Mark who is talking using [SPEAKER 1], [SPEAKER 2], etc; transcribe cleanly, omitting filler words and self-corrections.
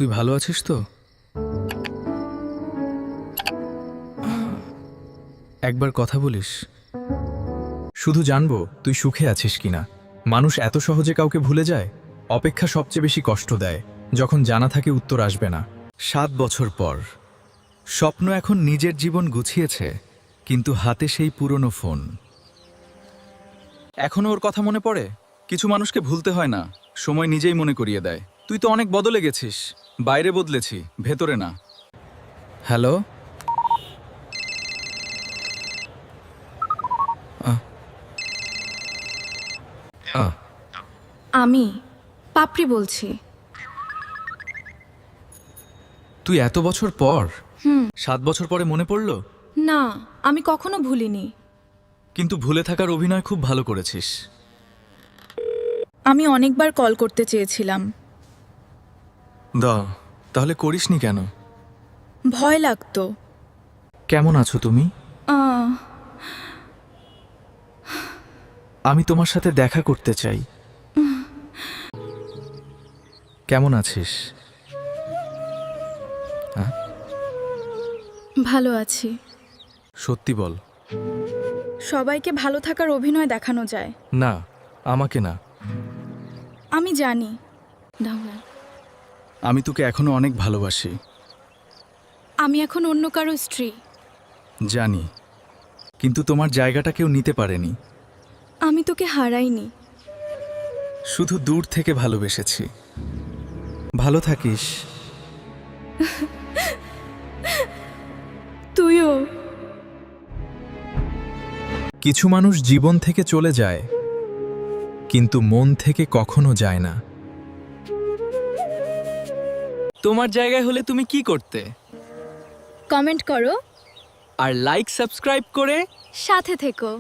[SPEAKER 1] তুই ভালো আছিস তো? একবার কথা বলিস।
[SPEAKER 2] শুধু জানবো তুই সুখে আছিস কিনা। মানুষ এত সহজে কাউকে ভুলে যায়? অপেক্ষা সবচেয়ে বেশি কষ্ট দেয়, যখন জানা থাকে উত্তর আসবে না।
[SPEAKER 3] 7 বছর পর স্বপ্ন এখন নিজের জীবন গুছিয়েছে, কিন্তু হাতে সেই পুরনো ফোন।
[SPEAKER 2] এখনো ওর কথা মনে পড়ে? কিছু মানুষকে ভুলতে হয় না, সময় নিজেই মনে করিয়ে দেয়। তুই তো অনেক বদলে গেছিস। বাইরে বদলেছি, ভেতরে না।
[SPEAKER 1] হ্যালো?
[SPEAKER 4] আমি পাপড়ি বলছি।
[SPEAKER 1] তুই এত বছর পর? 7 বছর পরে মনে পড়লো?
[SPEAKER 4] না, আমি কখনো ভুলিনি।
[SPEAKER 1] কিন্তু ভুলে থাকার অভিনয় খুব ভালো করেছিস।
[SPEAKER 4] আমি অনেকবার কল করতে চেয়েছিলাম।
[SPEAKER 1] তাহলে করিসনি কেন?
[SPEAKER 4] ভয় লাগতো।
[SPEAKER 1] কেমন আছো তুমি?
[SPEAKER 4] আহ,
[SPEAKER 1] আমি তোমার সাথে দেখা করতে চাই। কেমন আছিস?
[SPEAKER 4] ভালো আছি।
[SPEAKER 1] সত্যি বল।
[SPEAKER 4] সবাইকে ভালো থাকার অভিনয় দেখানো যায়।
[SPEAKER 1] না, আমাকে না।
[SPEAKER 4] আমি জানি। দাঁড়া।
[SPEAKER 1] আমি তোকে এখনো অনেক ভালোবাসি।
[SPEAKER 4] আমি এখন অন্য কারো স্ত্রী।
[SPEAKER 1] জানি, কিন্তু তোমার জায়গাটা কেউ নিতে পারেনি।
[SPEAKER 4] আমি তোকে হারাইনি।
[SPEAKER 1] শুধু দূর থেকে ভালোবেসেছি। ভালো থাকিস।
[SPEAKER 4] তুইও।
[SPEAKER 2] কিছু মানুষ জীবন থেকে চলে যায়, কিন্তু মন থেকে কখনো যায় না।
[SPEAKER 1] তোমার জায়গায় হলে তুমি কি করতে?
[SPEAKER 4] কমেন্ট করো,
[SPEAKER 1] আর লাইক সাবস্ক্রাইব করে
[SPEAKER 4] সাথে থেকো।